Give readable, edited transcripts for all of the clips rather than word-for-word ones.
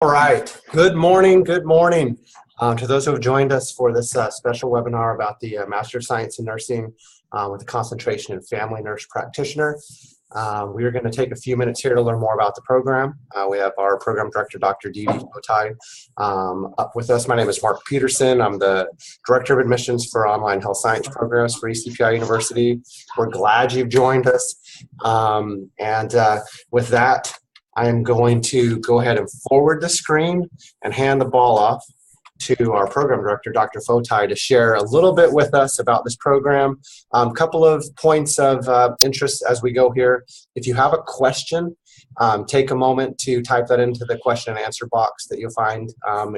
All right. Good morning. Good morning to those who have joined us for this special webinar about the Master of Science in Nursing with a concentration in Family Nurse Practitioner. We are going to take a few minutes here to learn more about the program. We have our program director, Dr. Dee Fotai, up with us. My name is Mark Peterson. I'm the Director of Admissions for Online Health Science Programs for ECPI University. We're glad you've joined us. With that, I am going to go ahead and forward the screen and hand the ball off to our program director, Dr. Fotai, to share a little bit with us about this program. A couple of points of interest as we go here. If you have a question, take a moment to type that into the question and answer box that you'll find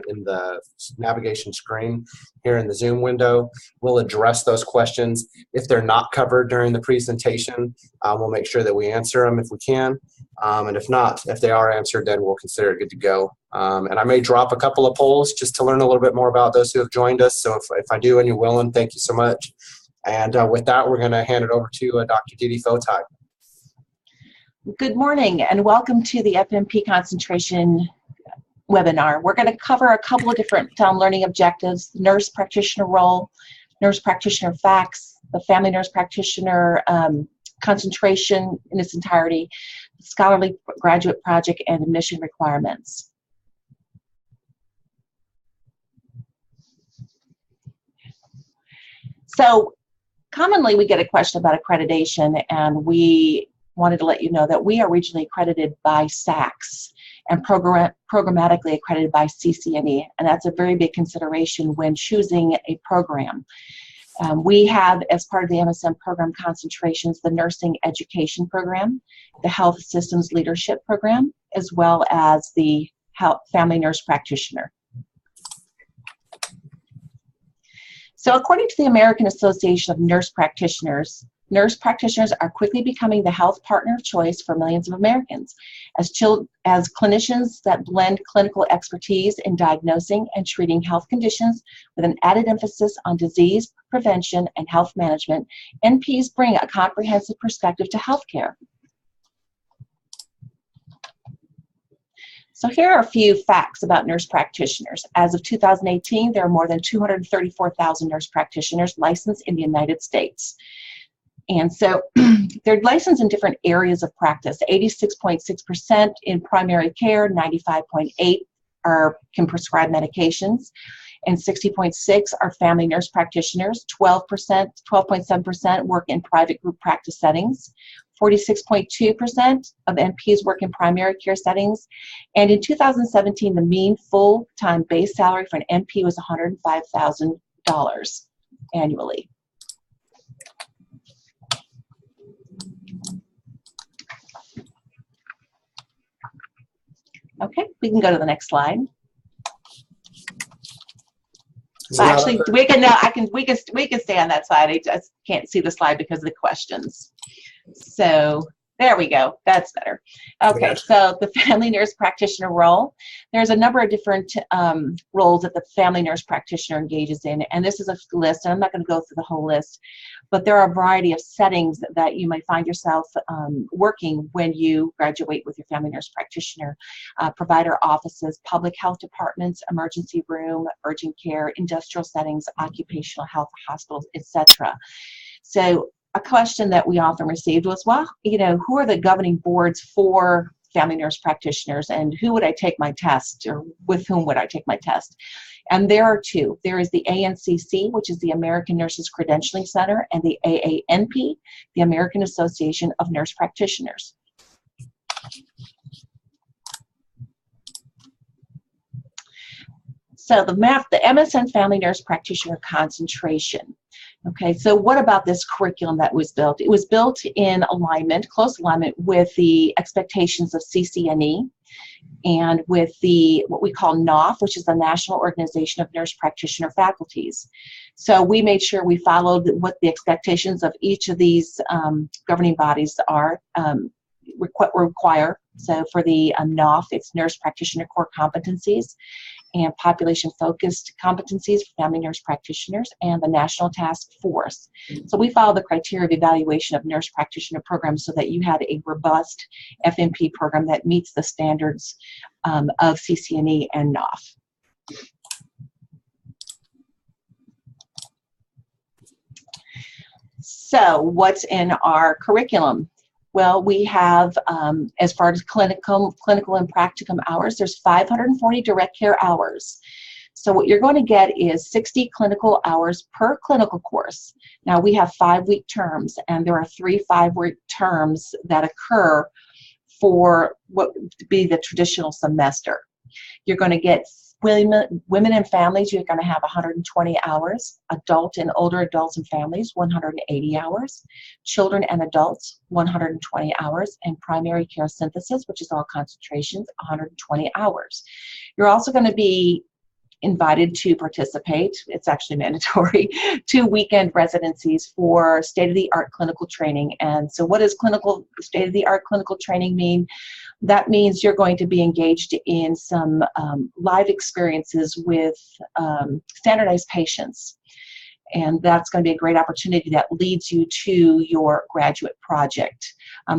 in the navigation screen here in the Zoom window. We'll address those questions. If they're not covered during the presentation, we'll make sure that we answer them if we can. And if not, if they are answered, then we'll consider it good to go. And I may drop a couple of polls just to learn a little bit more about those who have joined us. So if I do and you're willing, thank you so much. And with that, we're going to hand it over to Dr. Dee Fotai. Good morning and welcome to the FNP concentration webinar. We're going to cover a couple of different learning objectives: nurse practitioner role, nurse practitioner facts, the family nurse practitioner concentration in its entirety, scholarly graduate project, and admission requirements. So commonly we get a question about accreditation, and we wanted to let you know that we are regionally accredited by SACS and programmatically accredited by CCNE, and that's a very big consideration when choosing a program. We have, as part of the MSN program concentrations, the Nursing Education Program, the Health Systems Leadership Program, as well as the Family Nurse Practitioner. So according to the American Association of Nurse Practitioners are quickly becoming the health partner of choice for millions of Americans as clinicians that blend clinical expertise in diagnosing and treating health conditions with an added emphasis on disease prevention and health management. NPs bring a comprehensive perspective to healthcare. So here are a few facts about nurse practitioners. As of 2018, there are more than 234,000 nurse practitioners licensed in the United States. And so they're licensed in different areas of practice. 86.6% in primary care, 95.8% can prescribe medications, and 60.6% are family nurse practitioners. 12.7% work in private group practice settings. 46.2% of NPs work in primary care settings. And in 2017, the mean full-time base salary for an NP was $105,000 annually. Okay, we can go to the next slide. So actually, we can stay on that slide. I just can't see the slide because of the questions. So there we go. That's better. Okay, so the family nurse practitioner role. There's a number of different roles that the family nurse practitioner engages in, and this is a list, and I'm not going to go through the whole list, but there are a variety of settings that you might find yourself working when you graduate with your family nurse practitioner. Provider offices, public health departments, emergency room, urgent care, industrial settings, occupational health, hospitals, etc. So a question that we often received was, well, you know, who are the governing boards for family nurse practitioners, and who would I take my test, or with whom would I take my test? And there are two. There is the ANCC, which is the American Nurses Credentialing Center, and the AANP, the American Association of Nurse Practitioners. So the MSN Family Nurse Practitioner concentration. Okay, so what about this curriculum that was built? It was built in alignment, close alignment with the expectations of CCNE and with the what we call NOF, which is the National Organization of Nurse Practitioner Faculties. So we made sure we followed what the expectations of each of these governing bodies are require. So for the NOF, it's Nurse Practitioner Core Competencies. and population-focused competencies for family nurse practitioners, and the National Task Force. So we follow the criteria of evaluation of nurse practitioner programs so that you had a robust FNP program that meets the standards of CCNE and NOF. So what's in our curriculum? Well, we have, as far as clinical and practicum hours, there's 540 direct care hours. So what you're going to get is 60 clinical hours per clinical course. Now, we have 5-week terms, and there are 3 5-week terms that occur for what would be the traditional semester. You're going to get women and families, you're going to have 120 hours. Adult and older adults and families, 180 hours. Children and adults, 120 hours. And primary care synthesis, which is all concentrations, 120 hours. You're also going to be invited to participate, it's actually mandatory, 2 weekend residencies for state-of-the-art clinical training. And so what does state-of-the-art clinical training mean? That means you're going to be engaged in some live experiences with standardized patients. And that's going to be a great opportunity that leads you to your graduate project.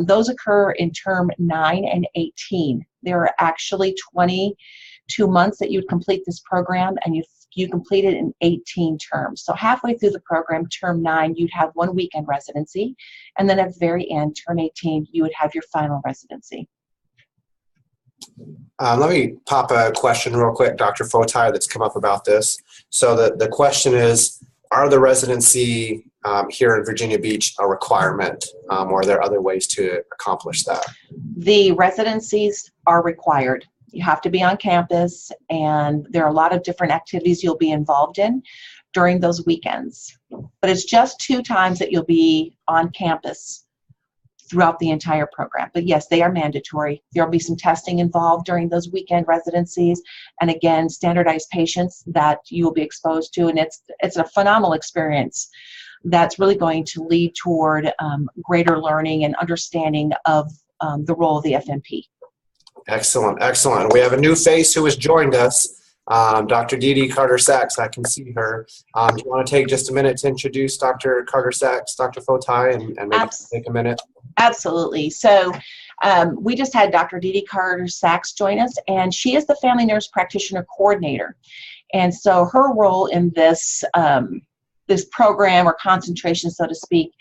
Those occur in term 9 and 18. There are actually 22 months that you'd complete this program, and you complete it in 18 terms. So halfway through the program, term 9, you'd have 1 weekend residency, and then at the very end, term 18, you would have your final residency. Let me pop a question real quick, Dr. Fotai, that's come up about this. So the question is, are the residency here in Virginia Beach a requirement, or are there other ways to accomplish that? The residencies are required. You have to be on campus, and there are a lot of different activities you'll be involved in during those weekends. But it's just 2 times that you'll be on campus throughout the entire program. But yes, they are mandatory. There'll be some testing involved during those weekend residencies, and again, standardized patients that you will be exposed to, and it's a phenomenal experience that's really going to lead toward greater learning and understanding of the role of the FNP. Excellent, excellent. We have a new face who has joined us, Dr. Dee Dee Carter-Sachs. I can see her. Do you want to take just a minute to introduce Dr. Carter-Sachs, Dr. Fotai, and maybe take a minute? Absolutely. So we just had Dr. Dee Dee Carter-Sachs join us, and she is the Family Nurse Practitioner Coordinator. And so her role in this this program, or concentration, so to speak,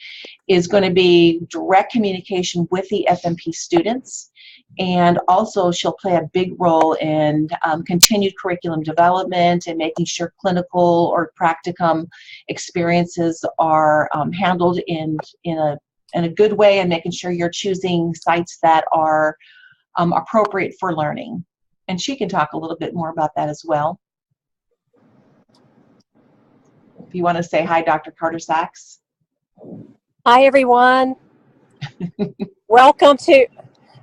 is going to be direct communication with the FNP students. And also she'll play a big role in continued curriculum development and making sure clinical or practicum experiences are handled in a good way, and making sure you're choosing sites that are appropriate for learning. And she can talk a little bit more about that as well. If you want to say hi, Dr. Carter-Sachs. Hi, everyone. Welcome to,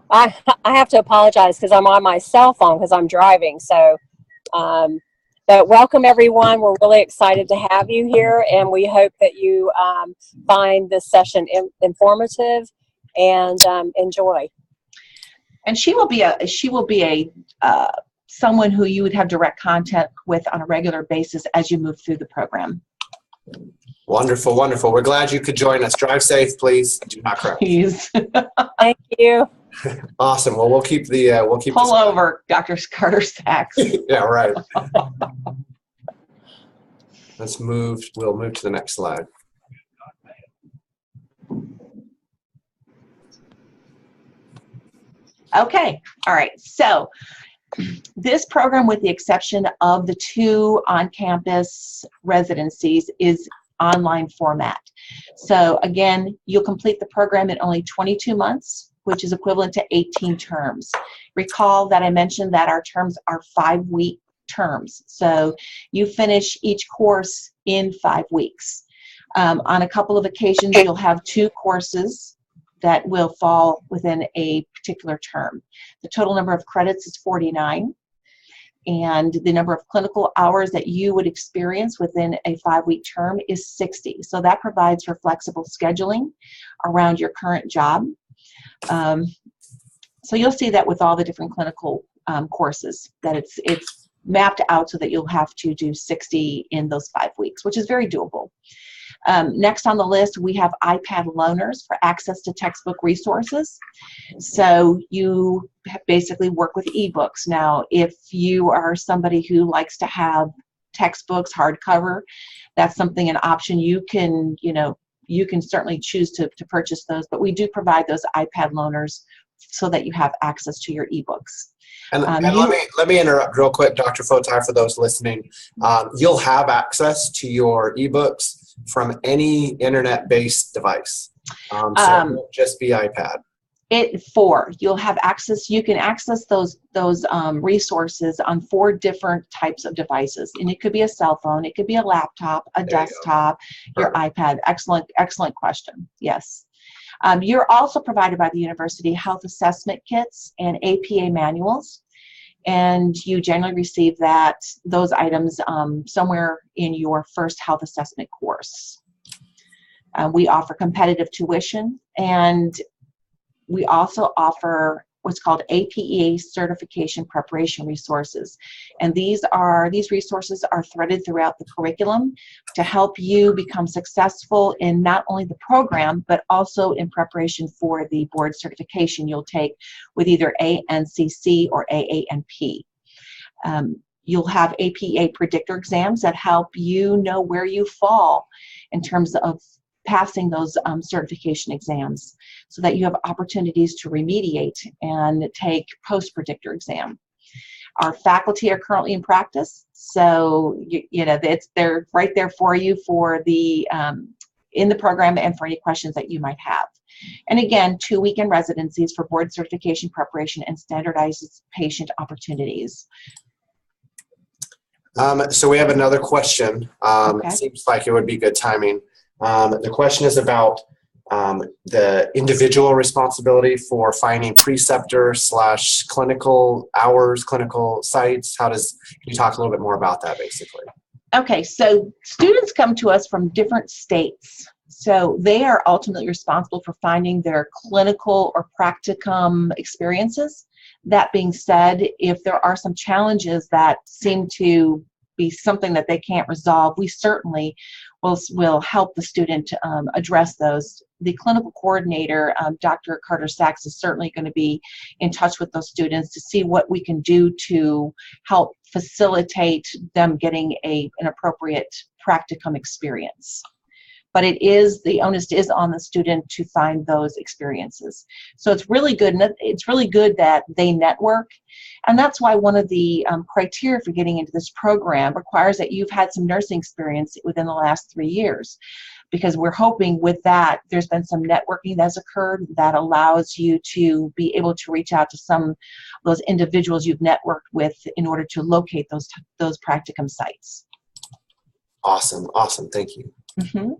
I have to apologize because I'm on my cell phone because I'm driving. So, but welcome, everyone. We're really excited to have you here, and we hope that you find this session informative and enjoy. And she will be someone who you would have direct contact with on a regular basis as you move through the program. Wonderful, wonderful. We're glad you could join us. Drive safe, please. Do not crash. Please. Thank you. Awesome. Well, we'll keep pull over, Dr. Carter-Sachs. Yeah, right. Let's move. We'll move to the next slide. Okay. All right. So this program, with the exception of the 2 on-campus residencies, is online format. So again, you'll complete the program in only 22 months, which is equivalent to 18 terms. Recall that I mentioned that our terms are 5-week terms. So you finish each course in 5 weeks. On a couple of occasions, you'll have 2 courses that will fall within a particular term. The total number of credits is 49, and the number of clinical hours that you would experience within a 5-week term is 60. So that provides for flexible scheduling around your current job. So you'll see that with all the different clinical courses, that it's mapped out so that you'll have to do 60 in those 5 weeks, which is very doable. Next on the list, we have iPad loaners for access to textbook resources. So you basically work with ebooks. Now, if you are somebody who likes to have textbooks hardcover, that's something, an option. You can, you can certainly choose to purchase those, but we do provide those iPad loaners so that you have access to your ebooks. And let me interrupt real quick, Dr. Fotai, for those listening. You'll have access to your ebooks from any internet-based device. So it won't just be iPad. You'll have access. You can access those resources on 4 different types of devices, and it could be a cell phone, it could be a laptop, a desktop, your iPad. Excellent question. Yes. You're also provided by the university health assessment kits and APA manuals, and you generally receive those items somewhere in your first health assessment course. We offer competitive tuition, and we also offer what's called APEA certification preparation resources. And these resources are threaded throughout the curriculum to help you become successful in not only the program, but also in preparation for the board certification you'll take with either ANCC or AANP. You'll have APEA predictor exams that help you know where you fall in terms of passing those certification exams, so that you have opportunities to remediate and take post-predictor exam. Our faculty are currently in practice, so they're right there for you for the in the program and for any questions that you might have. And again, 2 weekend residencies for board certification preparation and standardized patient opportunities. So we have another question. Okay. It seems like it would be good timing. The question is about the individual responsibility for finding preceptor/clinical hours, clinical sites. Can you talk a little bit more about that, basically? Okay, so students come to us from different states. So they are ultimately responsible for finding their clinical or practicum experiences. That being said, if there are some challenges that seem to be something that they can't resolve, we certainly will help the student address those. The clinical coordinator, Dr. Carter Sachs, is certainly going to be in touch with those students to see what we can do to help facilitate them getting an appropriate practicum experience. But the onus is on the student to find those experiences. So it's really good, and it's really good that they network, and that's why one of the criteria for getting into this program requires that you've had some nursing experience within the last 3 years, because we're hoping with that there's been some networking that's occurred that allows you to be able to reach out to some of those individuals you've networked with in order to locate those practicum sites. Awesome, thank you. Mm-hmm.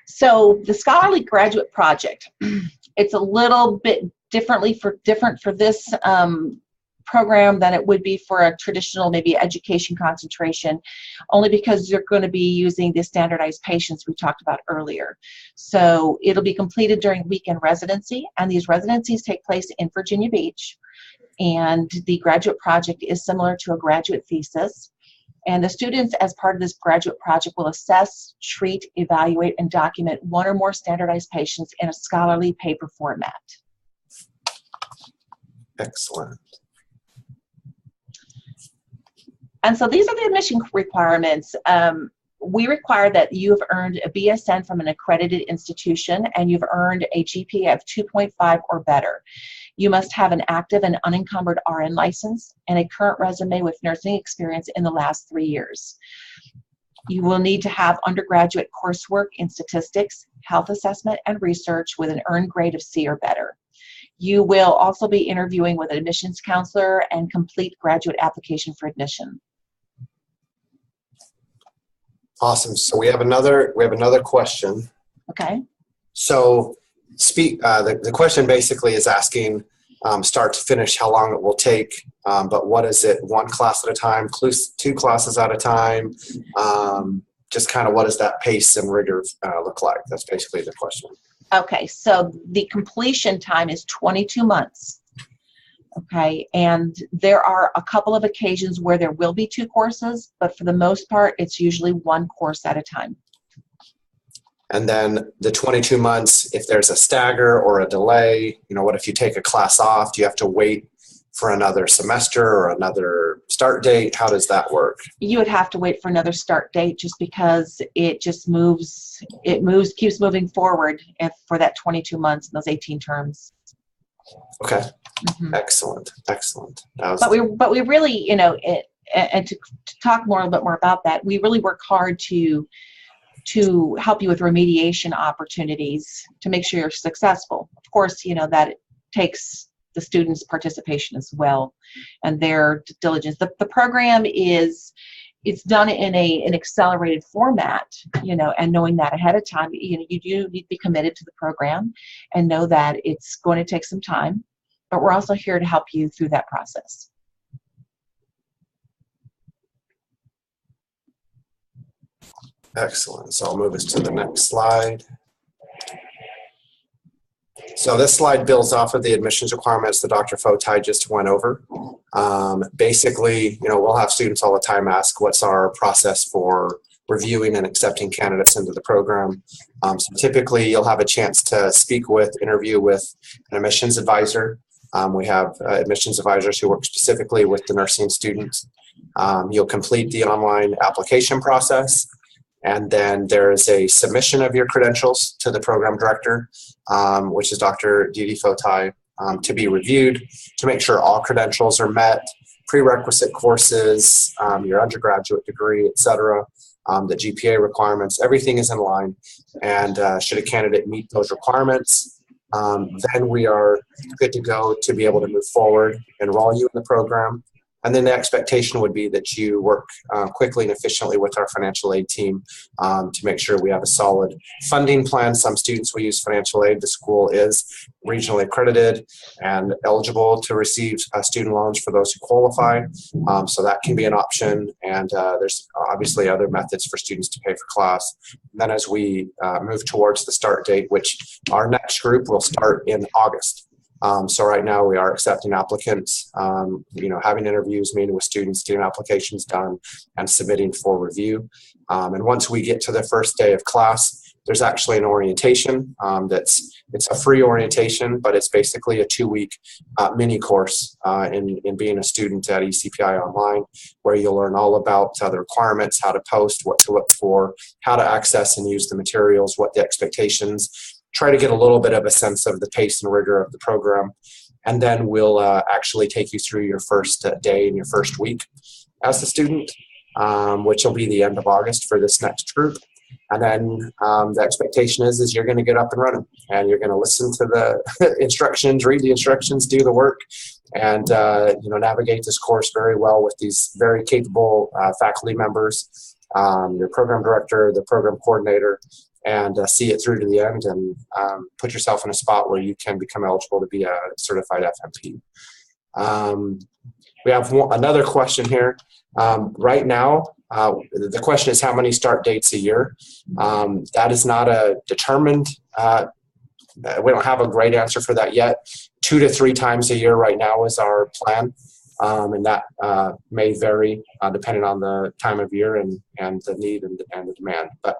So the scholarly graduate project, it's a little bit different for this program than it would be for a traditional maybe education concentration, only because you're going to be using the standardized patients we talked about earlier. So it'll be completed during weekend residency, and these residencies take place in Virginia Beach, and the graduate project is similar to a graduate thesis. And the students, as part of this graduate project, will assess, treat, evaluate, and document 1 or more standardized patients in a scholarly paper format. Excellent. And so these are the admission requirements. We require that you have earned a BSN from an accredited institution, and you've earned a GPA of 2.5 or better. You must have an active and unencumbered RN license and a current resume with nursing experience in the last 3 years. You will need to have undergraduate coursework in statistics, health assessment, and research with an earned grade of C or better. You will also be interviewing with an admissions counselor and complete graduate application for admission. Awesome. So we have another question. Okay. So the question basically is asking start to finish how long it will take, but what is it, 1 class at a time, 2 classes at a time, just kind of what does that pace and rigor look like? That's basically the question. Okay, so the completion time is 22 months. Okay, and there are a couple of occasions where there will be 2 courses, but for the most part, it's usually 1 course at a time. And then the 22 months, if there's a stagger or a delay, you know, what if you take a class off? Do you have to wait for another semester or another start date? How does that work? You would have to wait for another start date just because it just keeps moving forward for that 22 months and those 18 terms. Okay. Mm-hmm. Excellent. But we really, you know, and to talk more a little bit more about that, we really work hard to help you with remediation opportunities to make sure you're successful. Of course, you know, that it takes the students' participation as well and their diligence. The program it's done in an accelerated format, you know, and knowing that ahead of time, you know, you do need to be committed to the program and know that it's going to take some time, but we're also here to help you through that process. Excellent. So I'll move us to the next slide. So this slide builds off of the admissions requirements that Dr. Fotai just went over. Basically, you know, we'll have students all the time ask, what's our process for reviewing and accepting candidates into the program? So typically, you'll have a chance to interview with an admissions advisor. We have admissions advisors who work specifically with the nursing students. You'll complete the online application process. And then there is a submission of your credentials to the program director, which is Dr. Didi Fotai, to be reviewed to make sure all credentials are met, prerequisite courses, your undergraduate degree, etc., the GPA requirements, everything is in line. And should a candidate meet those requirements, then we are good to go to be able to move forward, enroll you in the program. And then the expectation would be that you work quickly and efficiently with our financial aid team to make sure we have a solid funding plan. Some students will use financial aid. The school is regionally accredited and eligible to receive student loans for those who qualify. So that can be an option. And there's obviously other methods for students to pay for class. And then as we move towards the start date, which our next group will start in August. So right now we are accepting applicants, you know, having interviews, meeting with students, getting applications done, and submitting for review. And once we get to the first day of class, there's actually an orientation it's a free orientation, but it's basically a 2-week mini course in being a student at ECPI Online, where you'll learn all about the requirements, how to post, what to look for, how to access and use the materials, what the expectations, try to get a little bit of a sense of the pace and rigor of the program. And then we'll actually take you through your first day and your first week as a student, which will be the end of August for this next group. And then the expectation is you're going to get up and running, and you're going to listen to the instructions, read the instructions, do the work, and you know, navigate this course very well with these very capable faculty members, your program director, the program coordinator, and see it through to the end and put yourself in a spot where you can become eligible to be a certified FMP. We have another question here. Right now, the question is how many start dates a year? That is not a determined, we don't have a great answer for that yet. 2 to 3 times a year right now is our plan. And that may vary depending on the time of year and the need and the demand. But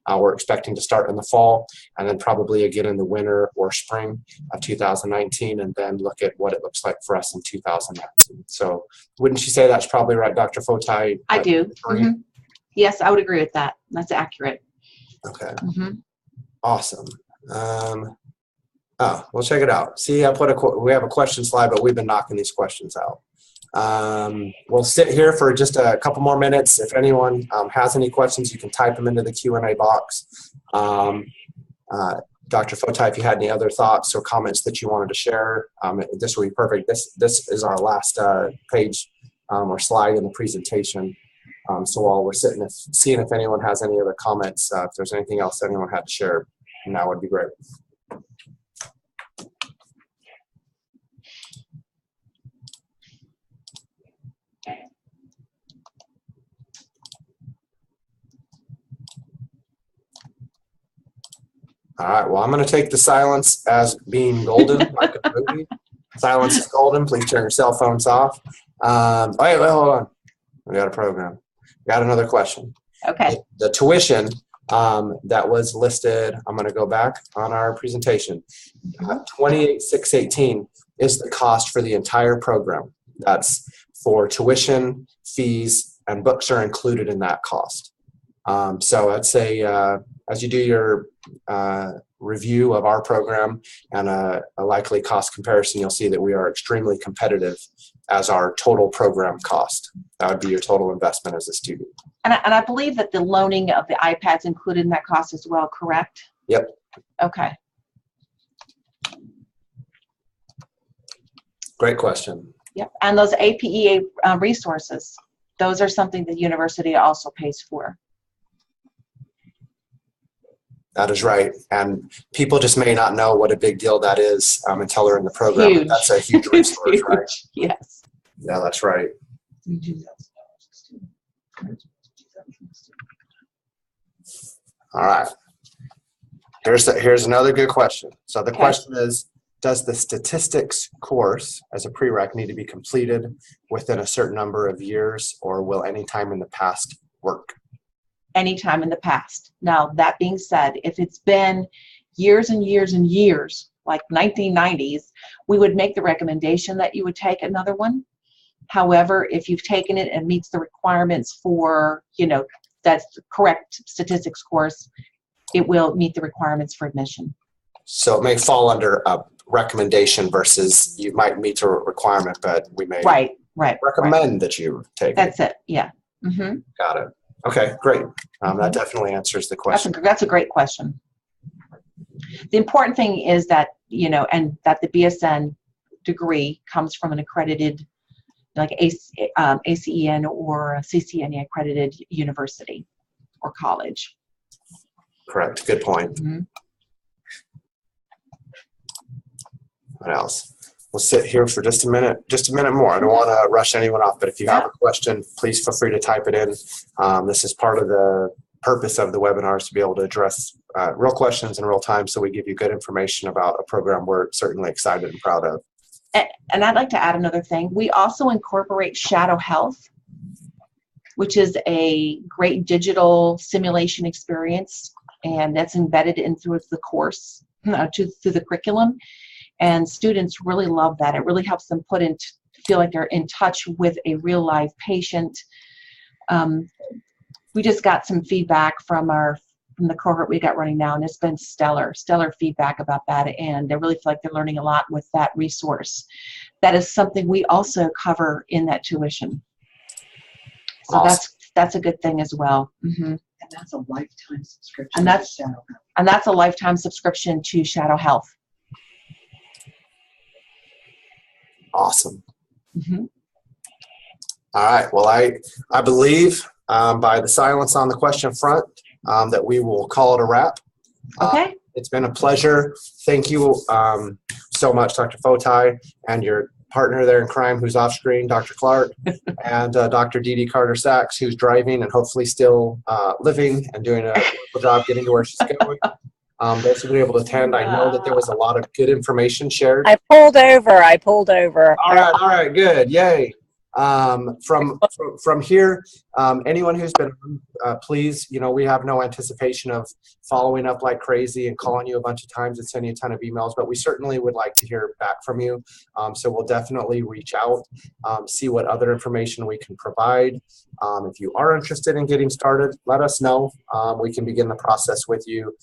we're expecting to start in the fall and then probably again in the winter or spring of 2019, and then look at what it looks like for us in 2019. So wouldn't you say that's probably right, Dr. Fotai? I do. Mm-hmm. Yes, I would agree with that. That's accurate. Okay. Mm-hmm. Awesome. Well, check it out. See, we have a question slide, but we've been knocking these questions out. We'll sit here for just a couple more minutes. If anyone has any questions, you can type them into the Q&A box. Dr. Fotai, if you had any other thoughts or comments that you wanted to share, this will be perfect. This is our last page or slide in the presentation. So while we're seeing if anyone has any other comments, if there's anything else anyone had to share, now would be great. All right, well, I'm going to take the silence as being golden, like a movie. Silence is golden. Please turn your cell phones off. Wait, hold on. We got a program. Got another question. Okay. The tuition that was listed, I'm going to go back on our presentation. $28,618 is the cost for the entire program. That's for tuition, fees, and books are included in that cost. So I'd say as you do your review of our program and a likely cost comparison, you'll see that we are extremely competitive as our total program cost. That would be your total investment as a student. And I believe that the loaning of the iPads included in that cost as well, correct? Yep. Okay. Great question. Yep. And those APEA resources, those are something the university also pays for. That is right. And people just may not know what a big deal that is until they're in the program. Huge. That's a huge resource, Huge. right? Yes. Yeah, that's right. All right. Here's another good question. So the question is, does the statistics course as a prereq need to be completed within a certain number of years, or will any time in the past work? Anytime in the past. Now, that being said, if it's been years and years and years, like 1990s, we would make the recommendation that you would take another one. However, if you've taken it and meets the requirements for, that's the correct statistics course, it will meet the requirements for admission. So it may fall under a recommendation versus you might meet a requirement, but we may recommend that you take it. That's it, yeah. Mm-hmm. Got it. Okay, great. That definitely answers the question. That's a great question. The important thing is that, and that the BSN degree comes from an accredited, like ACEN or CCNE accredited university or college. Correct. Good point. Mm-hmm. What else? We'll sit here for just a minute more. I don't want to rush anyone off, but if you have a question, please feel free to type it in. This is part of the purpose of the webinars, to be able to address real questions in real time, so we give you good information about a program we're certainly excited and proud of. And I'd like to add another thing. We also incorporate Shadow Health, which is a great digital simulation experience, and that's embedded in through the course, through the curriculum. And students really love that. It really helps them feel like they're in touch with a real live patient. We just got some feedback from the cohort we got running now, and it's been stellar feedback about that, and they really feel like they're learning a lot with that resource. That is something we also cover in that tuition. So awesome. That's a good thing as well. Mm-hmm. And that's a lifetime subscription. And that's a lifetime subscription to Shadow Health. Awesome. Mm-hmm. All right. Well, I believe by the silence on the question front that we will call it a wrap. Okay. It's been a pleasure. Thank you so much, Dr. Fotai, and your partner there in crime who's off screen, Dr. Clark, and Dr. Dee Dee Carter-Sachs, who's driving and hopefully still living and doing a wonderful job getting to where she's going. Those who were able to attend, I know that there was a lot of good information shared. I pulled over. All right, good, yay. From here, anyone who's been please, we have no anticipation of following up like crazy and calling you a bunch of times and sending you a ton of emails, but we certainly would like to hear back from you. So we'll definitely reach out, see what other information we can provide. If you are interested in getting started, let us know. We can begin the process with you,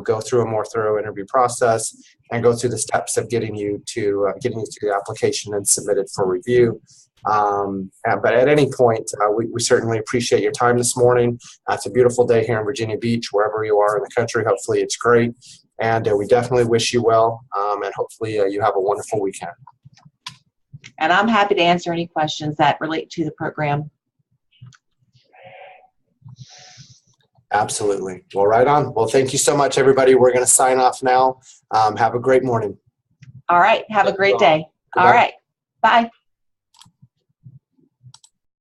go through a more thorough interview process, and go through the steps of getting you to the application and submitted for review. But at any point, we certainly appreciate your time this morning. It's a beautiful day here in Virginia Beach, wherever you are in the country. Hopefully it's great. And we definitely wish you well, and hopefully you have a wonderful weekend. And I'm happy to answer any questions that relate to the program. Absolutely. Well, right on. Well, thank you so much, everybody. We're going to sign off now. Have a great morning. All right. Have a great day. All right. Bye.